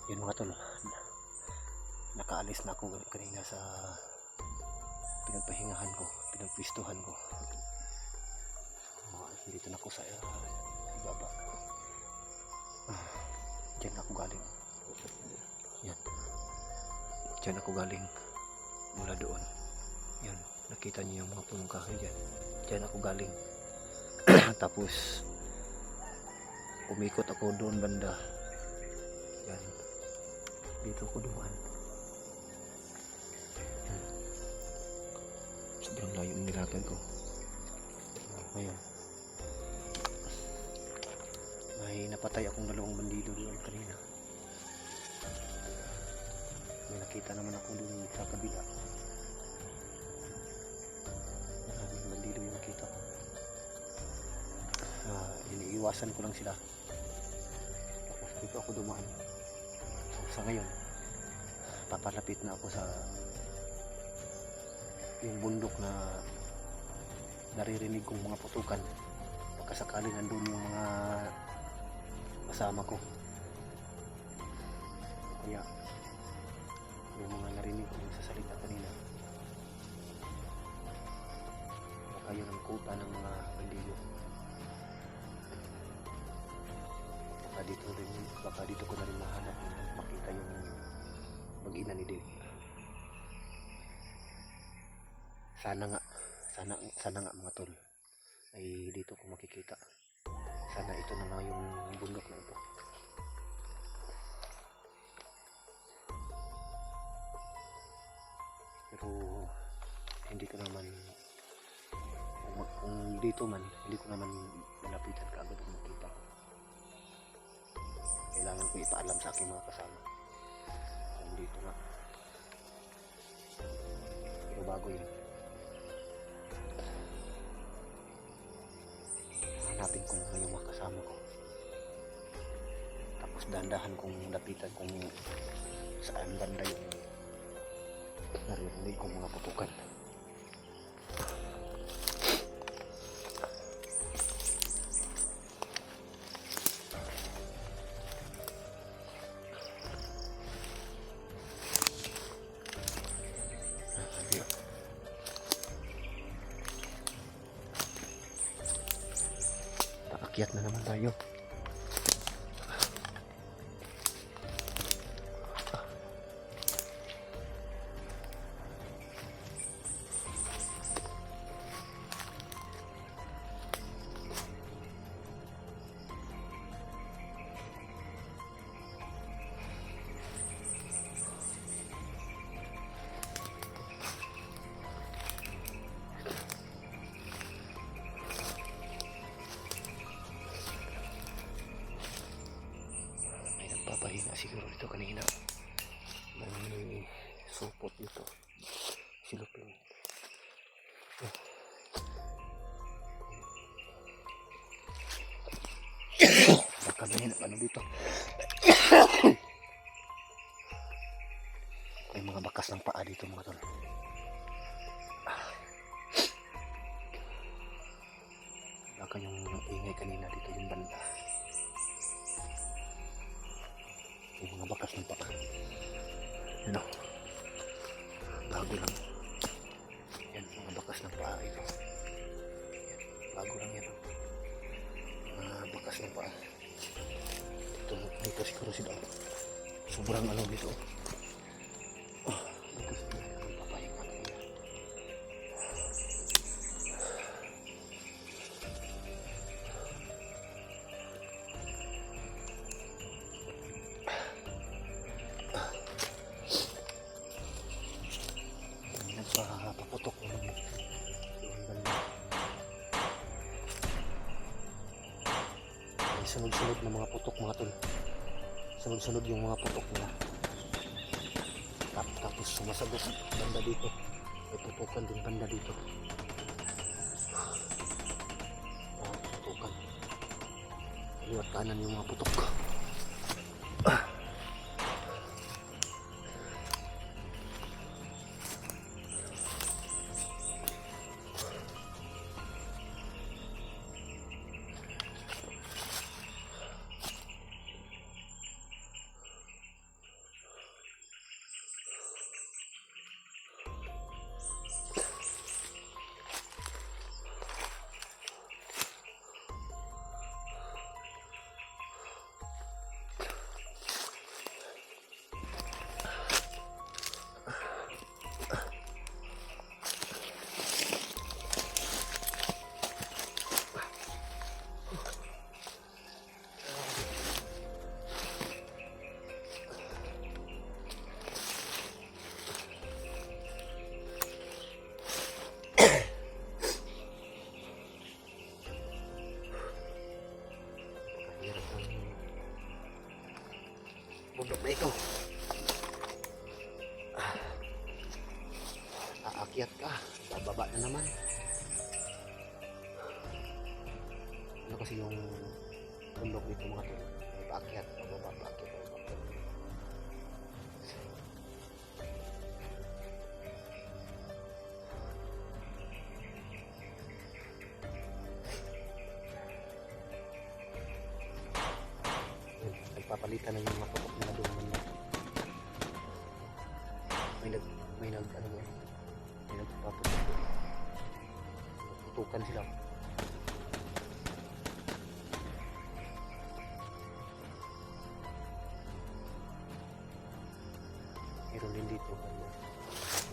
Yun mga tol, nakaalis na ako kanina sa pinagpahingahan ko, pinagpwistuhan ko. Dito na ako sa ibaba. Diyan ako galing. Yan. Diyan ako galing mula doon. Yan, nakita niyo yung mga punong kahoy dyan. Diyan ako galing. Tapos umikot ako doon banda. Yan. Dito ko dumaan. Yan. Sobrang layo ang nilakad ko. Ngayon, may napatay akong dalawang bandido doon kanina. May nakita naman ako doon sa kabila. Maraming bandido yung nakita ko. Iniiwasan ko lang sila. Tapos dito ako dumaan. So, sa ngayon, papalapit na ako sa yung bundok na naririnig kong mga putukan. Pagkasakali nandun yung mga kasama ko. Kaya yung mga narinig ko sa salita kanina, baka yun ang kuta ng mga bandido. Baka dito ko na rin mahanap makita yung mag-ina ni Dave. Sana nga mga tol ay dito ko makikita. Sana ito na nga yung bundok na ito. Pero hindi ko naman, kung dito man, hindi ko naman malapitan kaagad kung makita ko. Kailangan ko ipaalam sa aking mga kasama kung dito nga. Pero bago yun, hanapin ko muna yung mga kasama ko. Tapos dahan-dahan kong lapitan kung saan banda yung naririnig kong mga putukan. Paakyat na naman tayo. Papahinga siguro dito kanina. May supot dito. Silupin. Baka may hinap ano dito. May mga bakas ng paa dito mga tol. Baka yung ingay kanina dito yung banda. Yung mga bakas ng paa. Yan o. Bago lang. Yan, mga bakas ng paa ito. Yan, bago lang yan o. Mga bakas ng paa. Dito siguro sila. Sobrang ano dito. Dito sila. Papahinga kanina. Paputok mo naman yung banda. May sunod-sunod na mga putok mga tol. Sunod-sunod yung mga putok nila. Tapos sumasabot banda dito. May putukan din banda dito. Putukan. Kaliwat kanan yung mga putok. bundok na ito. Aakyat ka, bababa na naman. Ano kasi yung bundok dito mga tol? Paakyat, bababa, paakyat, bababa. Nagpapalitan na yung mga putok nila doon banda. May nagpaputok doon. Putukan sila.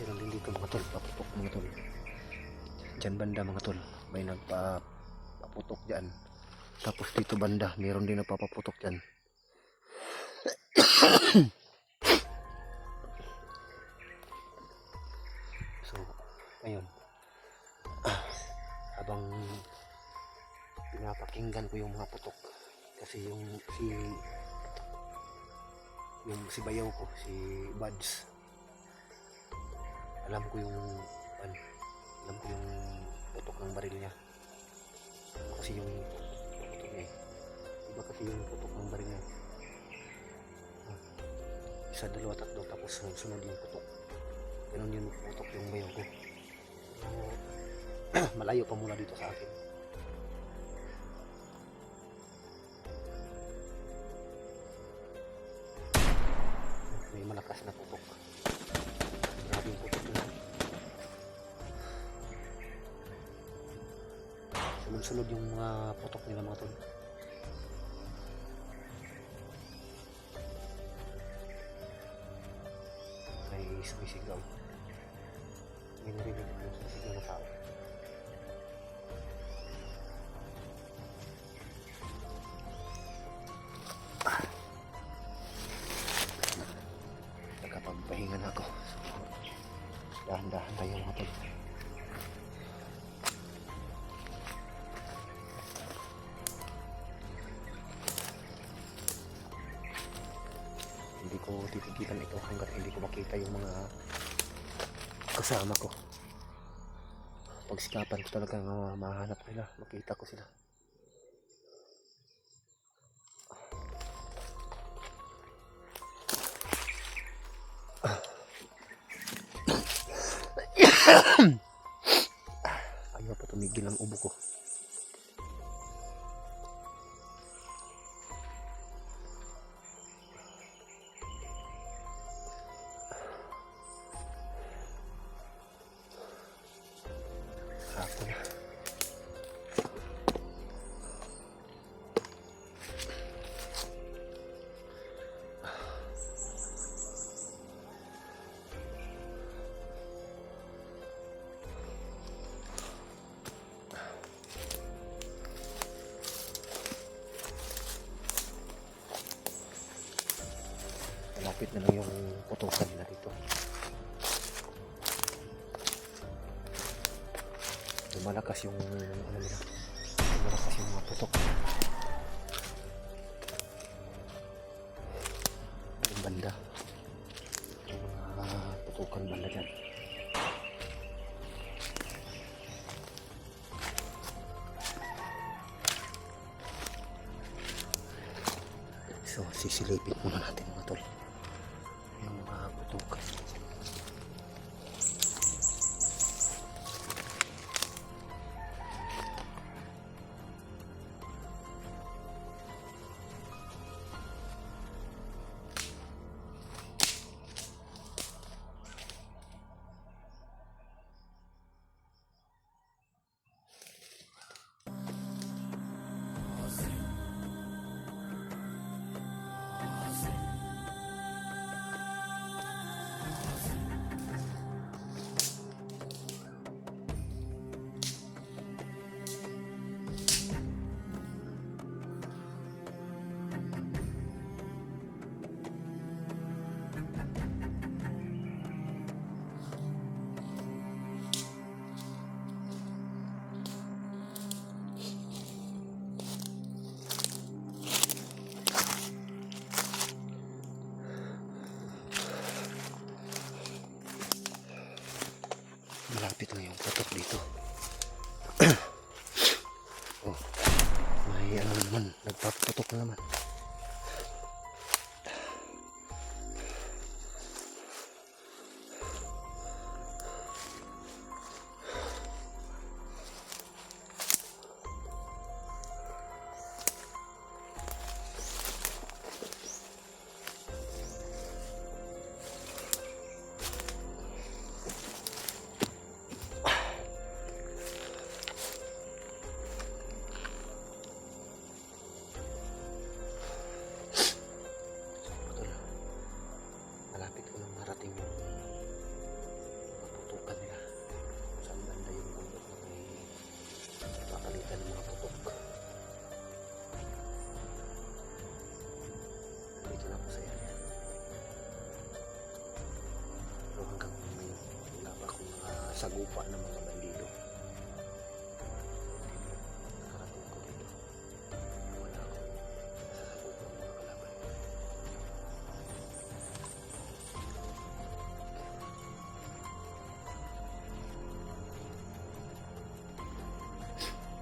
Meron din dito mga tol, paputok mga tol. Diyan banda mga tol, may nagpaputok dyan. Tapos dito banda, meron din nagpapaputok dyan. So, ngayon, habang pinapakinggan ko yung mga putok, kasi yung si bayaw ko, si Buds, alam ko yung putok ng baril niya. Kasi yung putok niya iba kasi yung putok ng baril niya. Isa, dalawa, tatlo, tapos sunod yung putok. Ganun yung putok yung bayaw ko. Malayo pa mula dito sa akin. May malakas na putok. Grabe yung putok nila. Sunod-sunod yung mga putok nila mga tol. May sumisigaw. May narinig yung sumisigaw na tao. Nakapagpahinga na ako. Dahan-dahan tayo mga tol. Hindi ko titigilan ito hanggat hindi ko makita yung mga kasama ko. Pagsikapan ko talaga mahanap nila, makita ko sila. Ayaw pa tumigil ang ubo ko. Hapon na. Malapit na lang yung putukan nila dito. Lumalakas yung lumalakas yung mga putok. Yung banda. Yung mga putukan banda dyan. So, sisilipin muna natin mga tol. Yung mga putukan. malapit lang yung patok dito. Oh, may ano naman, nagpapatok na naman. Malapit ko nang marating yung putukan nila. Kung saan banda yung bundok na may papalitan ng mga putok. Nandito na ako sa area. Pero hanggang ngayon, wala pa akong sagupa ng mga bandido. Nakarating ko dito. Wala akong sasagupa ng mga kalaban.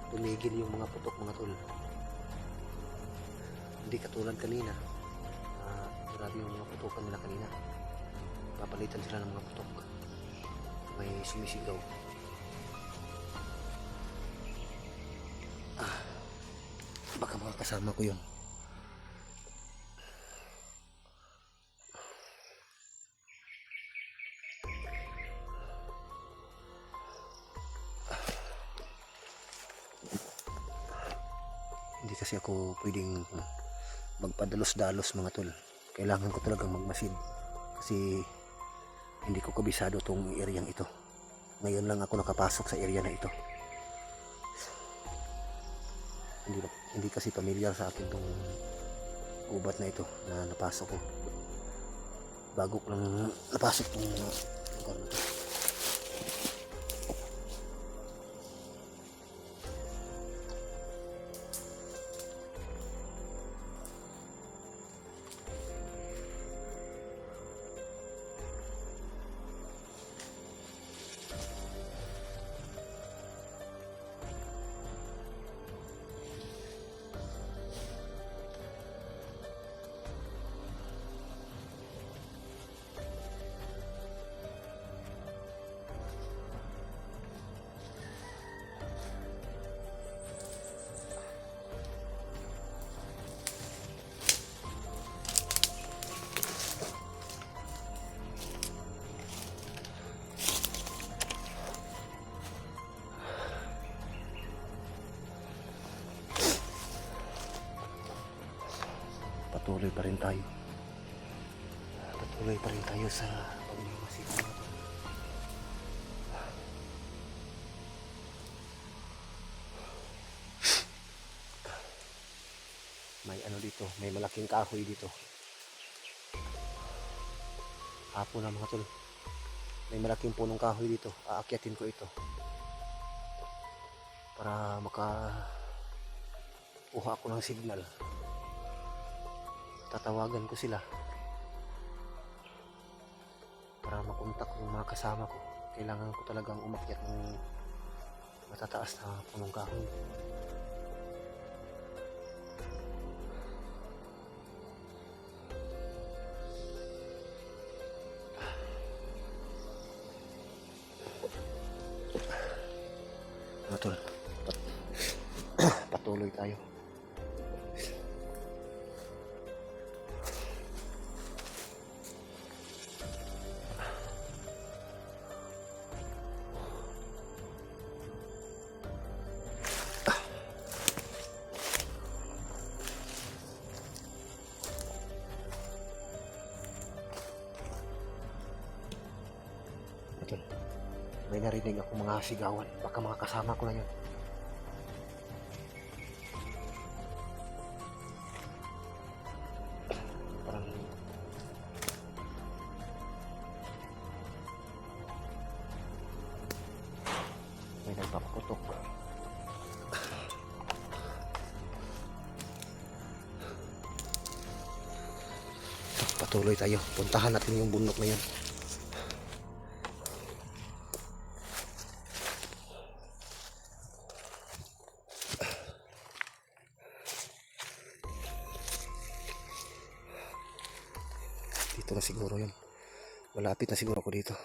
Tumigil yung mga putok, mga tol. Hindi katulad kanina. Grabe yung mga putokan nila kanina. Papalitan sila ng mga putok. May sumisigaw. Baka mga kasama ko yun. Hindi kasi ako pwedeng magpadalos-dalos, mga tol. Kailangan ko talagang magmasid kasi hindi ko kabisado tong area ito. Ngayon lang ako nakapasok sa area na ito. Hindi kasi familiar sa akin tong ubat na ito na napasok ko. Bago ko lang napasok tong lugar na ito. Patuloy pa rin tayo. Patuloy pa rin tayo sa pagmamasid. May ano dito, may malaking kahoy dito. Hapon na, mga tol. May malaking punong kahoy dito. Aakyatin ko ito para makakuha ako ng signal. Tatawagan ko sila para makontak yung mga kasama ko. Kailangan ko talagang umakyat ng matataas na punong kahoy. Tol, patuloy tayo. Tol, may narinig ako mga sigawan. Baka mga kasama ko na yun. Parang may nagpapaputok. Patuloy tayo. Puntahan natin yung bundok na yun. Dito na siguro yun. Malapit na siguro ako dito.